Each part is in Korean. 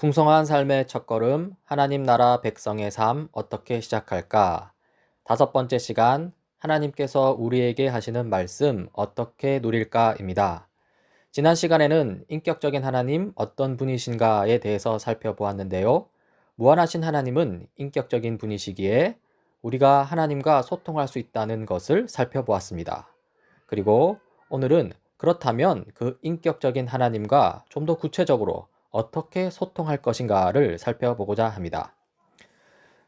풍성한 삶의 첫걸음, 하나님 나라 백성의 삶 어떻게 시작할까? 5번째 시간, 하나님께서 우리에게 하시는 말씀 어떻게 누릴까입니다. 지난 시간에는 인격적인 하나님 어떤 분이신가에 대해서 살펴보았는데요. 무한하신 하나님은 인격적인 분이시기에 우리가 하나님과 소통할 수 있다는 것을 살펴보았습니다. 그리고 오늘은 그렇다면 그 인격적인 하나님과 좀 더 구체적으로 어떻게 소통할 것인가를 살펴보고자 합니다.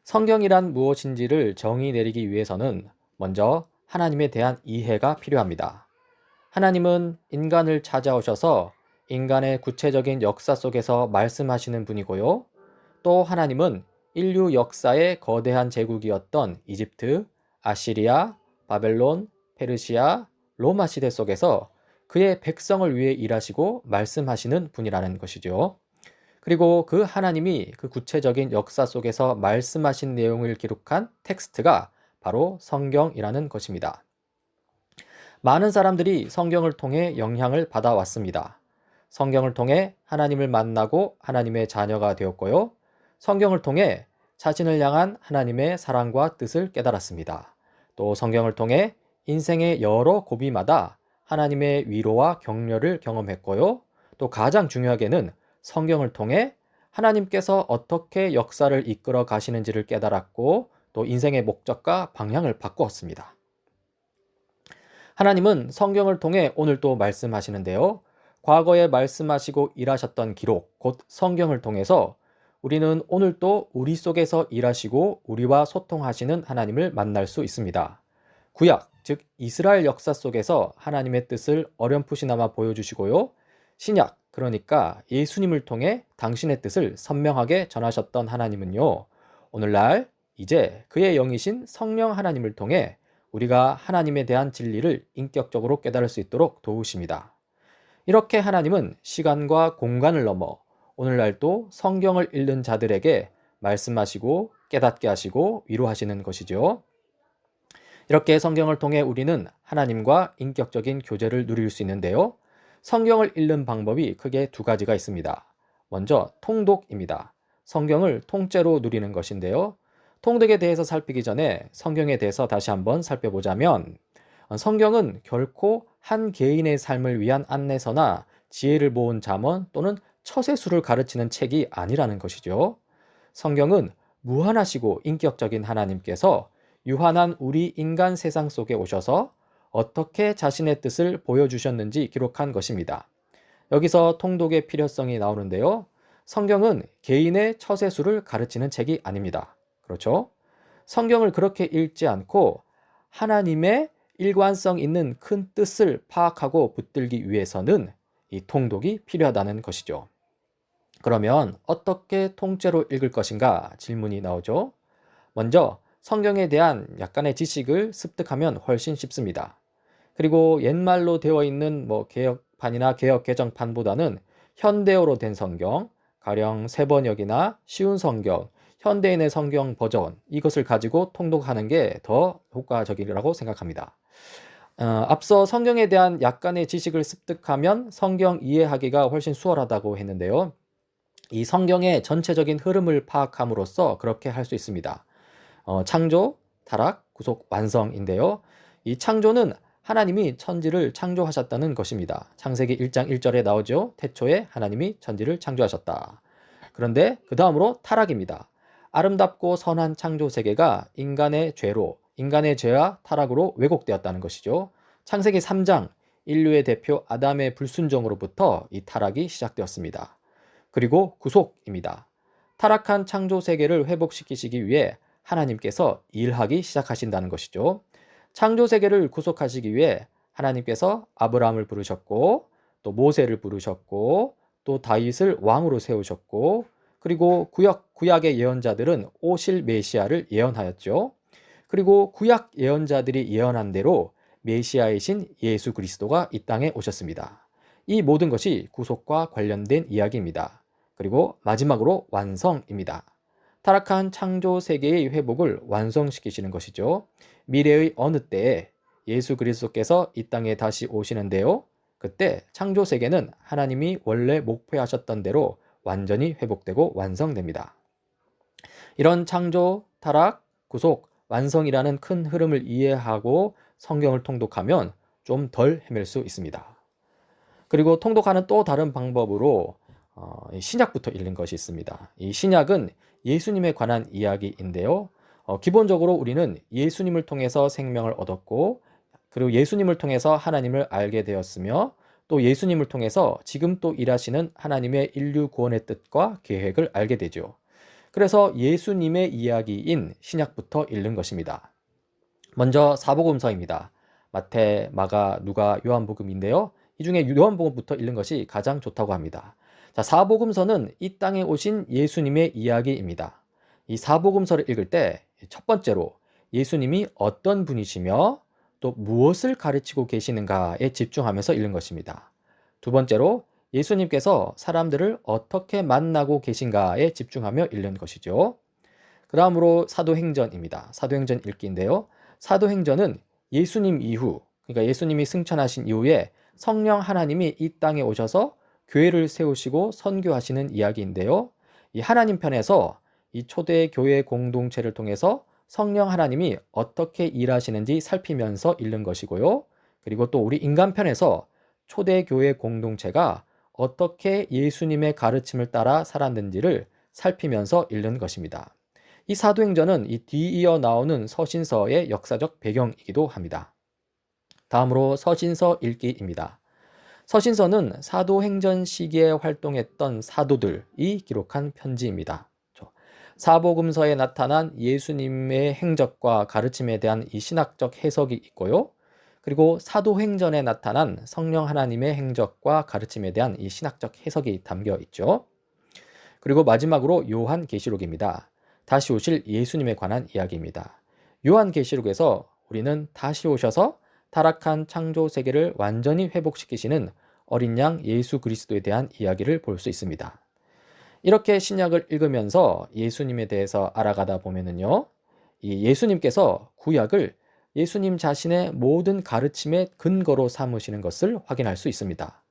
성경이란 무엇인지를 정의 내리기 위해서는 먼저 하나님에 대한 이해가 필요합니다. 하나님은 인간을 찾아오셔서 인간의 구체적인 역사 속에서 말씀하시는 분이고요. 또 하나님은 인류 역사의 거대한 제국이었던 이집트, 아시리아, 바벨론, 페르시아, 로마 시대 속에서 그의 백성을 위해 일하시고 말씀하시는 분이라는 것이죠. 그리고 그 하나님이 그 구체적인 역사 속에서 말씀하신 내용을 기록한 텍스트가 바로 성경이라는 것입니다. 많은 사람들이 성경을 통해 영향을 받아왔습니다. 성경을 통해 하나님을 만나고 하나님의 자녀가 되었고요. 성경을 통해 자신을 향한 하나님의 사랑과 뜻을 깨달았습니다. 또 성경을 통해 인생의 여러 고비마다 하나님의 위로와 격려를 경험했고요. 또 가장 중요하게는 성경을 통해 하나님께서 어떻게 역사를 이끌어 가시는지를 깨달았고 또 인생의 목적과 방향을 바꾸었습니다. 하나님은 성경을 통해 오늘도 말씀하시는데요. 과거에 말씀하시고 일하셨던 기록, 곧 성경을 통해서 우리는 오늘도 우리 속에서 일하시고 우리와 소통하시는 하나님을 만날 수 있습니다. 구약, 즉 이스라엘 역사 속에서 하나님의 뜻을 어렴풋이나마 보여주시고요. 신약, 그러니까 예수님을 통해 당신의 뜻을 선명하게 전하셨던 하나님은요. 오늘날 이제 그의 영이신 성령 하나님을 통해 우리가 하나님에 대한 진리를 인격적으로 깨달을 수 있도록 도우십니다. 이렇게 하나님은 시간과 공간을 넘어 오늘날도 성경을 읽는 자들에게 말씀하시고 깨닫게 하시고 위로하시는 것이죠. 이렇게 성경을 통해 우리는 하나님과 인격적인 교제를 누릴 수 있는데요. 성경을 읽는 방법이 크게 2가지가 있습니다. 먼저 통독입니다. 성경을 통째로 누리는 것인데요. 통독에 대해서 살피기 전에 성경에 대해서 다시 한번 살펴보자면 성경은 결코 한 개인의 삶을 위한 안내서나 지혜를 모은 잠언 또는 처세술을 가르치는 책이 아니라는 것이죠. 성경은 무한하시고 인격적인 하나님께서 유한한 우리 인간 세상 속에 오셔서 어떻게 자신의 뜻을 보여주셨는지 기록한 것입니다. 여기서 통독의 필요성이 나오는데요. 성경은 개인의 처세술을 가르치는 책이 아닙니다. 그렇죠? 성경을 그렇게 읽지 않고 하나님의 일관성 있는 큰 뜻을 파악하고 붙들기 위해서는 이 통독이 필요하다는 것이죠. 그러면 어떻게 통째로 읽을 것인가 질문이 나오죠. 먼저 성경에 대한 약간의 지식을 습득하면 훨씬 쉽습니다. 그리고 옛말로 되어 있는 개혁판이나 개혁 개정판보다는 현대어로 된 성경, 가령 세번역이나 쉬운 성경, 현대인의 성경 버전 이것을 가지고 통독하는 게 더 효과적이라고 생각합니다. 앞서 성경에 대한 약간의 지식을 습득하면 성경 이해하기가 훨씬 수월하다고 했는데요. 이 성경의 전체적인 흐름을 파악함으로써 그렇게 할 수 있습니다. 창조, 타락, 구속, 완성인데요. 이 창조는 하나님이 천지를 창조하셨다는 것입니다. 창세기 1장 1절에 나오죠. 태초에 하나님이 천지를 창조하셨다. 그런데 그 다음으로 타락입니다. 아름답고 선한 창조 세계가 인간의 죄로, 인간의 죄와 타락으로 왜곡되었다는 것이죠. 창세기 3장, 인류의 대표 아담의 불순종으로부터 이 타락이 시작되었습니다. 그리고 구속입니다. 타락한 창조 세계를 회복시키시기 위해 하나님께서 일하기 시작하신다는 것이죠. 창조 세계를 구속하시기 위해 하나님께서 아브라함을 부르셨고 또 모세를 부르셨고 또 다윗을 왕으로 세우셨고 그리고 구약의 예언자들은 오실 메시아를 예언하였죠. 그리고 구약 예언자들이 예언한 대로 메시아이신 예수 그리스도가 이 땅에 오셨습니다. 이 모든 것이 구속과 관련된 이야기입니다. 그리고 마지막으로 완성입니다. 타락한 창조 세계의 회복을 완성시키시는 것이죠. 미래의 어느 때에 예수 그리스도께서 이 땅에 다시 오시는데요. 그때 창조 세계는 하나님이 원래 목표하셨던 대로 완전히 회복되고 완성됩니다. 이런 창조, 타락, 구속, 완성이라는 큰 흐름을 이해하고 성경을 통독하면 좀 덜 헤맬 수 있습니다. 그리고 통독하는 또 다른 방법으로 신약부터 읽는 것이 있습니다. 이 신약은 예수님에 관한 이야기인데요. 기본적으로 우리는 예수님을 통해서 생명을 얻었고, 그리고 예수님을 통해서 하나님을 알게 되었으며, 또 예수님을 통해서 지금 또 일하시는 하나님의 인류 구원의 뜻과 계획을 알게 되죠. 그래서 예수님의 이야기인 신약부터 읽는 것입니다. 먼저 사복음서입니다. 마태, 마가, 누가, 요한복음인데요. 이 중에 요한복음부터 읽는 것이 가장 좋다고 합니다. 자, 사복음서는 이 땅에 오신 예수님의 이야기입니다. 이 사복음서를 읽을 때 첫 번째로 예수님이 어떤 분이시며 또 무엇을 가르치고 계시는가에 집중하면서 읽는 것입니다. 두 번째로 예수님께서 사람들을 어떻게 만나고 계신가에 집중하며 읽는 것이죠. 그 다음으로 사도행전입니다. 사도행전 읽기인데요. 사도행전은 예수님 이후, 그러니까 예수님이 승천하신 이후에 성령 하나님이 이 땅에 오셔서 교회를 세우시고 선교하시는 이야기인데요. 이 하나님 편에서 이 초대 교회 공동체를 통해서 성령 하나님이 어떻게 일하시는지 살피면서 읽는 것이고요. 그리고 또 우리 인간 편에서 초대 교회 공동체가 어떻게 예수님의 가르침을 따라 살았는지를 살피면서 읽는 것입니다. 이 사도행전은 이 뒤이어 나오는 서신서의 역사적 배경이기도 합니다. 다음으로 서신서 읽기입니다. 서신서는 사도행전 시기에 활동했던 사도들이 기록한 편지입니다. 사복음서에 나타난 예수님의 행적과 가르침에 대한 이 신학적 해석이 있고요. 그리고 사도행전에 나타난 성령 하나님의 행적과 가르침에 대한 이 신학적 해석이 담겨 있죠. 그리고 마지막으로 요한계시록입니다. 다시 오실 예수님에 관한 이야기입니다. 요한계시록에서 우리는 다시 오셔서 타락한 창조 세계를 완전히 회복시키시는 어린 양 예수 그리스도에 대한 이야기를 볼 수 있습니다. 이렇게 신약을 읽으면서 예수님에 대해서 알아가다 보면은요, 이 예수님께서 구약을 예수님 자신의 모든 가르침의 근거로 삼으시는 것을 확인할 수 있습니다.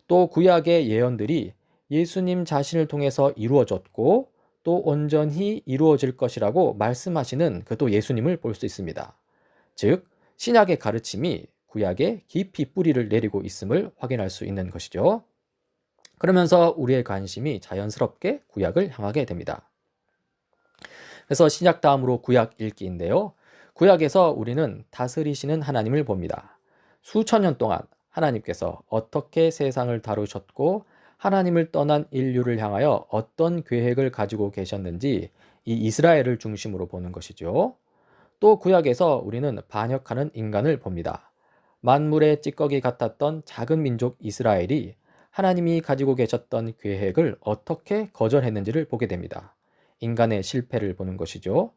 또 구약의 예언들이 예수님 자신을 통해서 이루어졌고 또 온전히 이루어질 것이라고 말씀하시는 또 예수님을 볼 수 있습니다. 즉, 신약의 가르침이 구약에 깊이 뿌리를 내리고 있음을 확인할 수 있는 것이죠. 그러면서 우리의 관심이 자연스럽게 구약을 향하게 됩니다. 그래서 신약 다음으로 구약 읽기인데요. 구약에서 우리는 다스리시는 하나님을 봅니다. 수천 년 동안 하나님께서 어떻게 세상을 다루셨고 하나님을 떠난 인류를 향하여 어떤 계획을 가지고 계셨는지 이 이스라엘을 중심으로 보는 것이죠. 또 구약에서 우리는 반역하는 인간을 봅니다. 만물의 찌꺼기 같았던 작은 민족 이스라엘이 하나님이 가지고 계셨던 계획을 어떻게 거절했는지를 보게 됩니다. 인간의 실패를 보는 것이죠.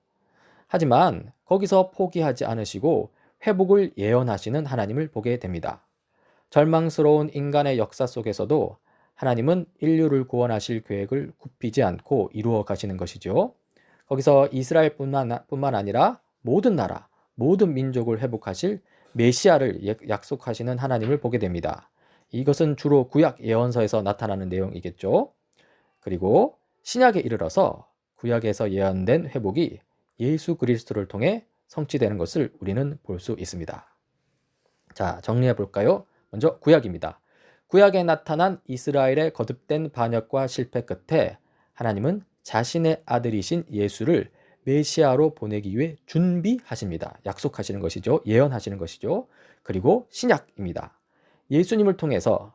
하지만 거기서 포기하지 않으시고 회복을 예언하시는 하나님을 보게 됩니다. 절망스러운 인간의 역사 속에서도 하나님은 인류를 구원하실 계획을 굽히지 않고 이루어 가시는 것이죠. 거기서 이스라엘뿐만 아니라 모든 나라, 모든 민족을 회복하실 메시아를 약속하시는 하나님을 보게 됩니다. 이것은 주로 구약 예언서에서 나타나는 내용이겠죠. 그리고 신약에 이르러서 구약에서 예언된 회복이 예수 그리스도를 통해 성취되는 것을 우리는 볼 수 있습니다. 자, 정리해 볼까요? 먼저 구약입니다. 구약에 나타난 이스라엘의 거듭된 반역과 실패 끝에 하나님은 자신의 아들이신 예수를 메시아로 보내기 위해 준비하십니다. 약속하시는 것이죠. 예언하시는 것이죠. 그리고 신약입니다. 예수님을 통해서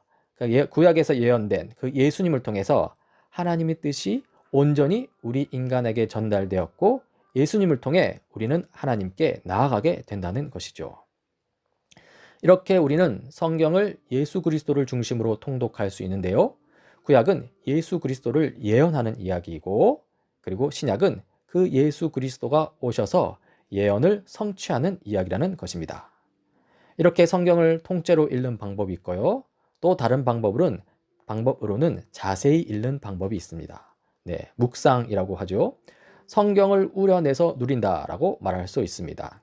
구약에서 예언된 그 예수님을 통해서 하나님의 뜻이 온전히 우리 인간에게 전달되었고 예수님을 통해 우리는 하나님께 나아가게 된다는 것이죠. 이렇게 우리는 성경을 예수 그리스도를 중심으로 통독할 수 있는데요. 구약은 예수 그리스도를 예언하는 이야기이고 그리고 신약은 그 예수 그리스도가 오셔서 예언을 성취하는 이야기라는 것입니다. 이렇게 성경을 통째로 읽는 방법이 있고요. 또 다른 방법으로는 자세히 읽는 방법이 있습니다. 네, 묵상이라고 하죠. 성경을 우려내서 누린다라고 말할 수 있습니다.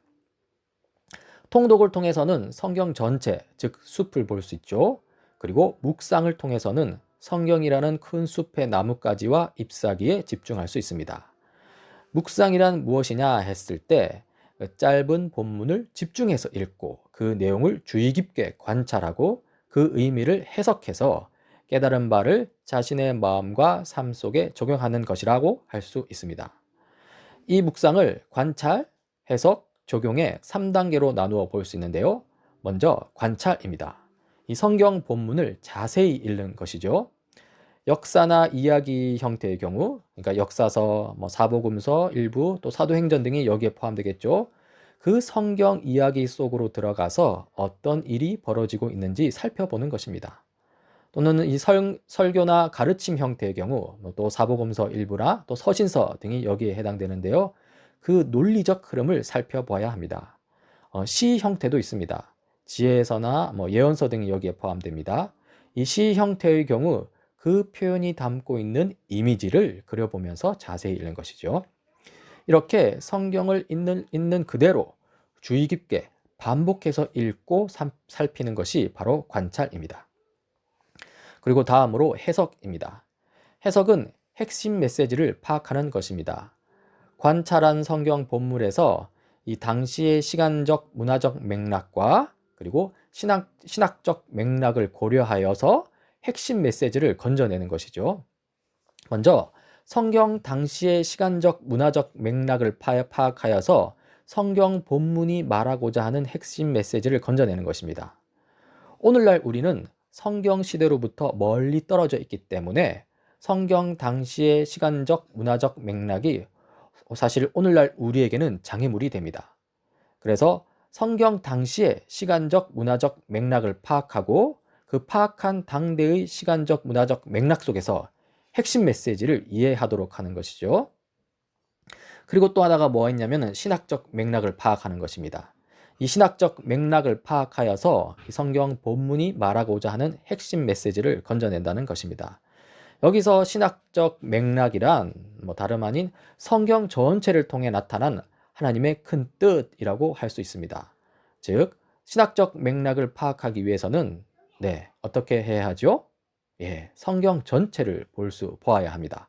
통독을 통해서는 성경 전체, 즉 숲을 볼 수 있죠. 그리고 묵상을 통해서는 성경이라는 큰 숲의 나뭇가지와 잎사귀에 집중할 수 있습니다. 묵상이란 무엇이냐 했을 때 짧은 본문을 집중해서 읽고 그 내용을 주의 깊게 관찰하고 그 의미를 해석해서 깨달은 바를 자신의 마음과 삶 속에 적용하는 것이라고 할 수 있습니다. 이 묵상을 관찰, 해석, 적용의 3단계로 나누어 볼 수 있는데요. 먼저 관찰입니다. 이 성경 본문을 자세히 읽는 것이죠. 역사나 이야기 형태의 경우, 그러니까 역사서, 사복음서 일부, 또 사도행전 등이 여기에 포함되겠죠. 그 성경 이야기 속으로 들어가서 어떤 일이 벌어지고 있는지 살펴보는 것입니다. 또는 이 설교나 가르침 형태의 경우, 또 사복음서 일부나 또 서신서 등이 여기에 해당되는데요. 그 논리적 흐름을 살펴봐야 합니다. 시 형태도 있습니다. 지혜서나 예언서 등이 여기에 포함됩니다. 이 시 형태의 경우 그 표현이 담고 있는 이미지를 그려보면서 자세히 읽는 것이죠. 이렇게 성경을 읽는 그대로 주의 깊게 반복해서 읽고 살피는 것이 바로 관찰입니다. 그리고 다음으로 해석입니다. 해석은 핵심 메시지를 파악하는 것입니다. 관찰한 성경 본물에서 이 당시의 시간적 문화적 맥락과 그리고 신학적 맥락을 고려하여서 핵심 메시지를 건져내는 것이죠. 먼저 성경 당시의 시간적 문화적 맥락을 파악하여서 성경 본문이 말하고자 하는 핵심 메시지를 건져내는 것입니다. 오늘날 우리는 성경 시대로부터 멀리 떨어져 있기 때문에 성경 당시의 시간적 문화적 맥락이 사실 오늘날 우리에게는 장애물이 됩니다. 그래서 성경 당시의 시간적 문화적 맥락을 파악하고 그 파악한 당대의 시간적 문화적 맥락 속에서 핵심 메시지를 이해하도록 하는 것이죠. 그리고 또 하나가 뭐가 있냐면 신학적 맥락을 파악하는 것입니다. 이 신학적 맥락을 파악하여서 이 성경 본문이 말하고자 하는 핵심 메시지를 건져낸다는 것입니다. 여기서 신학적 맥락이란 다름 아닌 성경 전체를 통해 나타난 하나님의 큰 뜻이라고 할 수 있습니다. 즉 신학적 맥락을 파악하기 위해서는 어떻게 해야 하죠? 성경 전체를 보아야 합니다.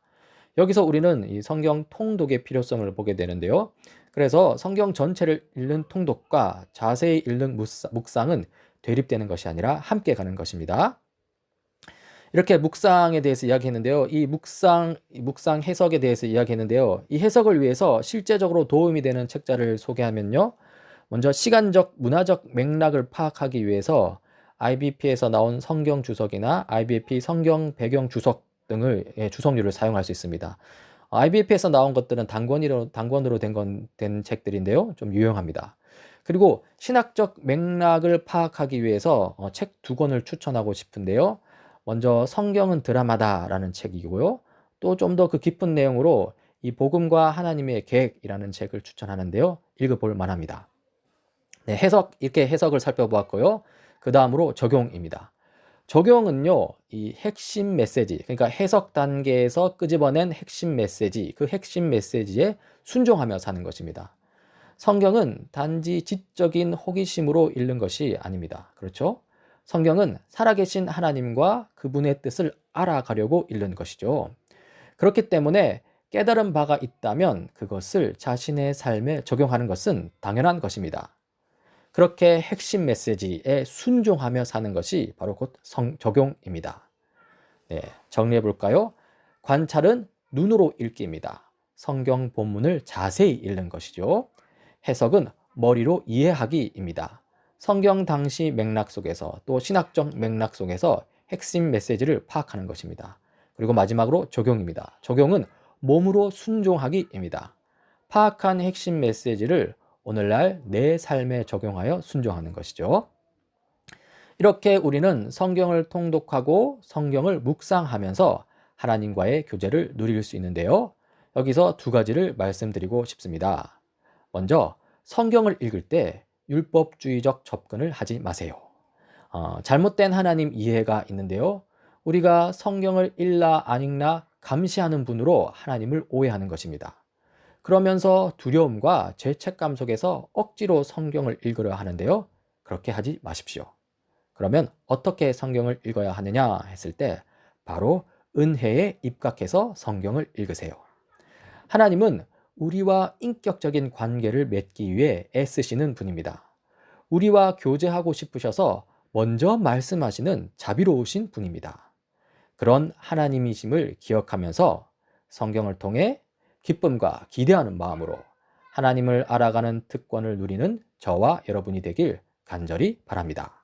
여기서 우리는 이 성경 통독의 필요성을 보게 되는데요. 그래서 성경 전체를 읽는 통독과 자세히 읽는 묵상은 대립되는 것이 아니라 함께 가는 것입니다. 이렇게 묵상에 대해서 이야기했는데요. 이 묵상 해석에 대해서 이야기했는데요. 이 해석을 위해서 실제적으로 도움이 되는 책자를 소개하면요. 먼저 시간적, 문화적 맥락을 파악하기 위해서 IBP에서 나온 성경 주석이나 IBP 성경 배경 주석 등을 주석류를 사용할 수 있습니다. IBP에서 나온 것들은 단권으로 된 책들인데요. 좀 유용합니다. 그리고 신학적 맥락을 파악하기 위해서 책 2권을 추천하고 싶은데요. 먼저 성경은 드라마다라는 책이고요. 또 좀 더 그 깊은 내용으로 이 복음과 하나님의 계획이라는 책을 추천하는데요. 읽어볼 만합니다. 이렇게 해석을 살펴보았고요. 그 다음으로 적용입니다. 적용은요, 이 핵심 메시지, 그러니까 해석 단계에서 끄집어낸 핵심 메시지, 그 핵심 메시지에 순종하며 사는 것입니다. 성경은 단지 지적인 호기심으로 읽는 것이 아닙니다. 그렇죠? 성경은 살아계신 하나님과 그분의 뜻을 알아가려고 읽는 것이죠. 그렇기 때문에 깨달은 바가 있다면 그것을 자신의 삶에 적용하는 것은 당연한 것입니다. 그렇게 핵심 메시지에 순종하며 사는 것이 바로 곧 적용입니다. 정리해 볼까요? 관찰은 눈으로 읽기입니다. 성경 본문을 자세히 읽는 것이죠. 해석은 머리로 이해하기입니다. 성경 당시 맥락 속에서 또 신학적 맥락 속에서 핵심 메시지를 파악하는 것입니다. 그리고 마지막으로 적용입니다. 적용은 몸으로 순종하기입니다. 파악한 핵심 메시지를 오늘날 내 삶에 적용하여 순종하는 것이죠. 이렇게 우리는 성경을 통독하고 성경을 묵상하면서 하나님과의 교제를 누릴 수 있는데요. 여기서 2가지를 말씀드리고 싶습니다. 먼저 성경을 읽을 때 율법주의적 접근을 하지 마세요. 잘못된 하나님 이해가 있는데요. 우리가 성경을 읽나 안 읽나 감시하는 분으로 하나님을 오해하는 것입니다. 그러면서 두려움과 죄책감 속에서 억지로 성경을 읽으려 하는데요. 그렇게 하지 마십시오. 그러면 어떻게 성경을 읽어야 하느냐 했을 때 바로 은혜에 입각해서 성경을 읽으세요. 하나님은 우리와 인격적인 관계를 맺기 위해 애쓰시는 분입니다. 우리와 교제하고 싶으셔서 먼저 말씀하시는 자비로우신 분입니다. 그런 하나님이심을 기억하면서 성경을 통해 기쁨과 기대하는 마음으로 하나님을 알아가는 특권을 누리는 저와 여러분이 되길 간절히 바랍니다.